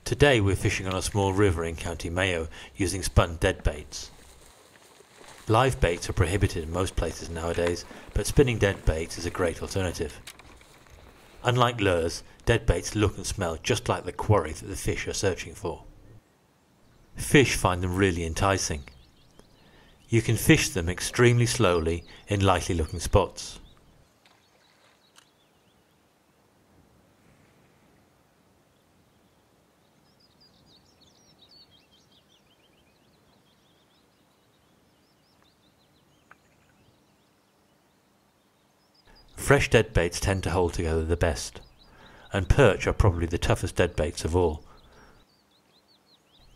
Today we're fishing on a small river in County Mayo using spun dead baits. Live baits are prohibited in most places nowadays, but spinning dead baits is a great alternative. Unlike lures, dead baits look and smell just like the quarry that the fish are searching for. Fish find them really enticing. You can fish them extremely slowly in likely looking spots. Fresh dead baits tend to hold together the best, and perch are probably the toughest dead baits of all.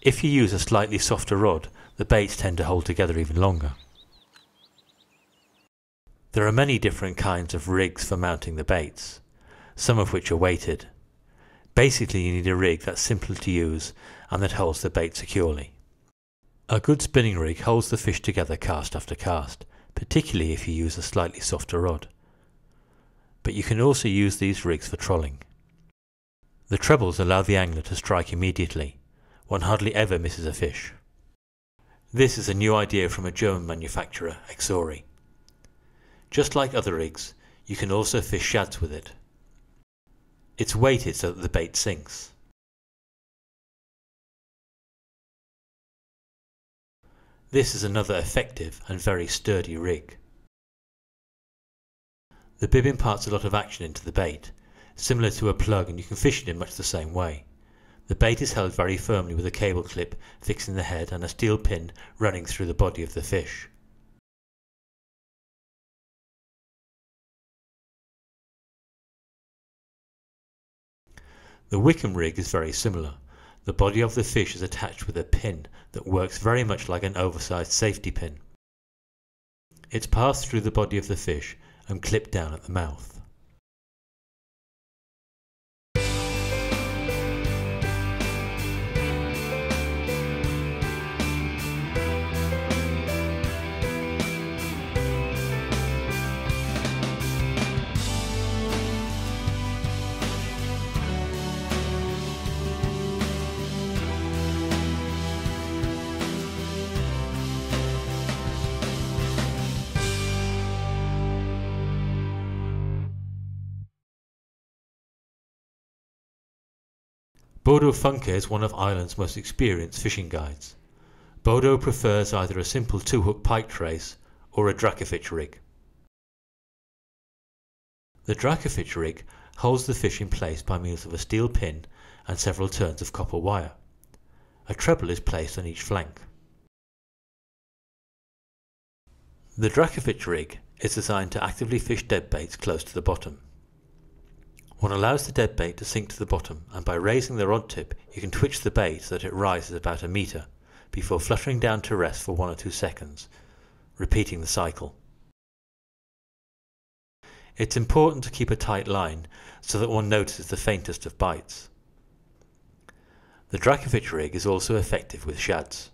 If you use a slightly softer rod, the baits tend to hold together even longer. There are many different kinds of rigs for mounting the baits, some of which are weighted. Basically you need a rig that's simple to use and that holds the bait securely. A good spinning rig holds the fish together cast after cast, particularly if you use a slightly softer rod. But you can also use these rigs for trolling. The trebles allow the angler to strike immediately. One hardly ever misses a fish. This is a new idea from a German manufacturer, Exori. Just like other rigs, you can also fish shads with it. It's weighted so that the bait sinks. This is another effective and very sturdy rig. The bib imparts a lot of action into the bait, similar to a plug, and you can fish it in much the same way. The bait is held very firmly with a cable clip fixing the head and a steel pin running through the body of the fish. The Wickham rig is very similar. The body of the fish is attached with a pin that works very much like an oversized safety pin. It's passed through the body of the fish and clipped down at the mouth. Bodo Funke is one of Ireland's most experienced fishing guides. Bodo prefers either a simple 2-hook pike trace or a Dracofish rig. The Dracofish rig holds the fish in place by means of a steel pin and several turns of copper wire. A treble is placed on each flank. The Dracofish rig is designed to actively fish deadbaits close to the bottom. One allows the deadbait to sink to the bottom, and by raising the rod tip you can twitch the bait so that it rises about a metre before fluttering down to rest for 1 or 2 seconds, repeating the cycle. It's important to keep a tight line so that one notices the faintest of bites. The Dracofish rig is also effective with shads.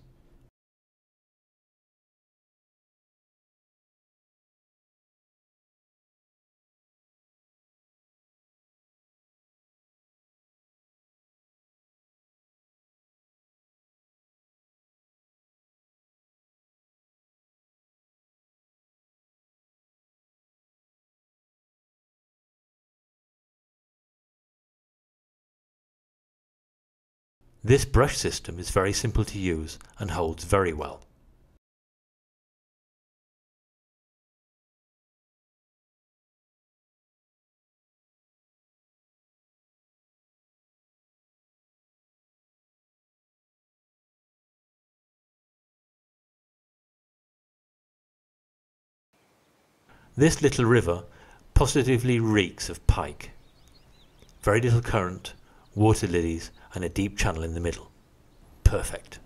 This brush system is very simple to use and holds very well. This little river positively reeks of pike. Very little current, water lilies and a deep channel in the middle. Perfect.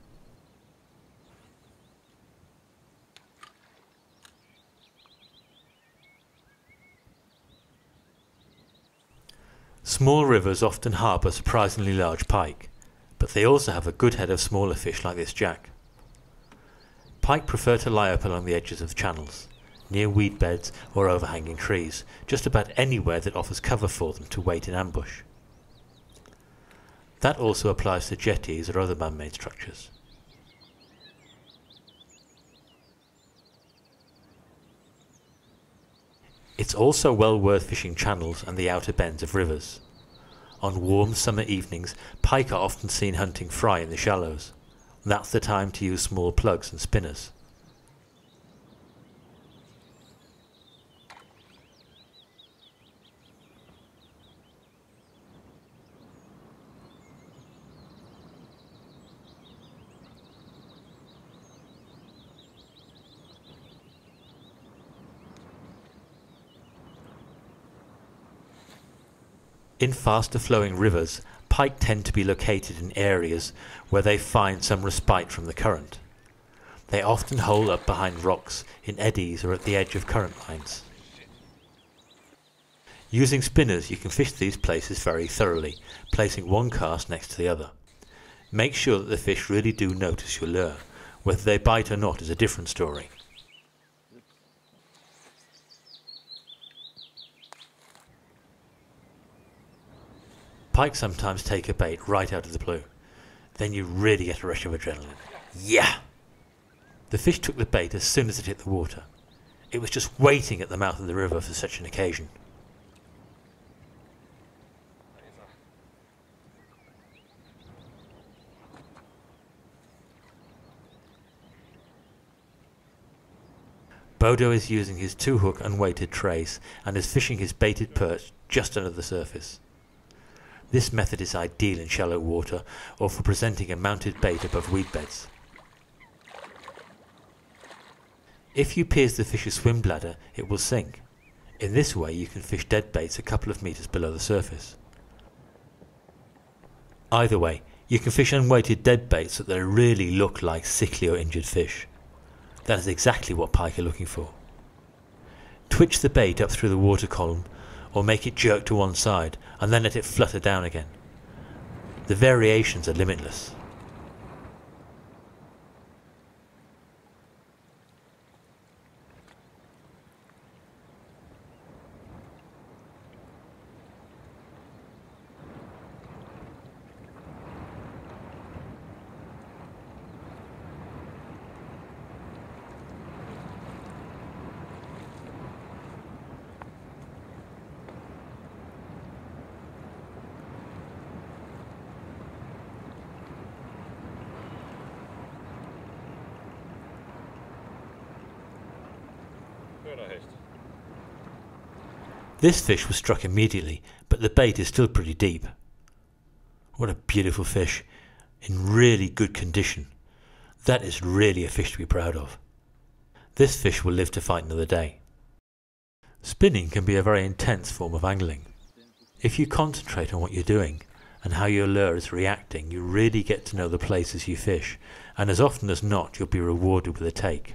Small rivers often harbour surprisingly large pike, but they also have a good head of smaller fish like this jack. Pike prefer to lie up along the edges of channels, near weed beds or overhanging trees, just about anywhere that offers cover for them to wait in ambush. That also applies to jetties or other man-made structures. It's also well worth fishing channels and the outer bends of rivers. On warm summer evenings, pike are often seen hunting fry in the shallows. That's the time to use small plugs and spinners. In faster flowing rivers, pike tend to be located in areas where they find some respite from the current. They often hole up behind rocks, in eddies or at the edge of current lines. Using spinners, you can fish these places very thoroughly, placing one cast next to the other. Make sure that the fish really do notice your lure. Whether they bite or not is a different story. Pike sometimes take a bait right out of the blue. Then you really get a rush of adrenaline. Yeah! The fish took the bait as soon as it hit the water. It was just waiting at the mouth of the river for such an occasion. Bodo is using his 2-hook unweighted trace and is fishing his baited perch just under the surface. This method is ideal in shallow water or for presenting a mounted bait above weed beds. If you pierce the fish's swim bladder, it will sink. In this way you can fish dead baits a couple of meters below the surface. Either way, you can fish unweighted dead baits so that they really look like sickly or injured fish. That is exactly what pike are looking for. Twitch the bait up through the water column or make it jerk to one side and then let it flutter down again. The variations are limitless. This fish was struck immediately, but the bait is still pretty deep. What a beautiful fish, in really good condition. That is really a fish to be proud of. This fish will live to fight another day. Spinning can be a very intense form of angling. If you concentrate on what you're doing and how your lure is reacting, you really get to know the places you fish, and as often as not you'll be rewarded with a take.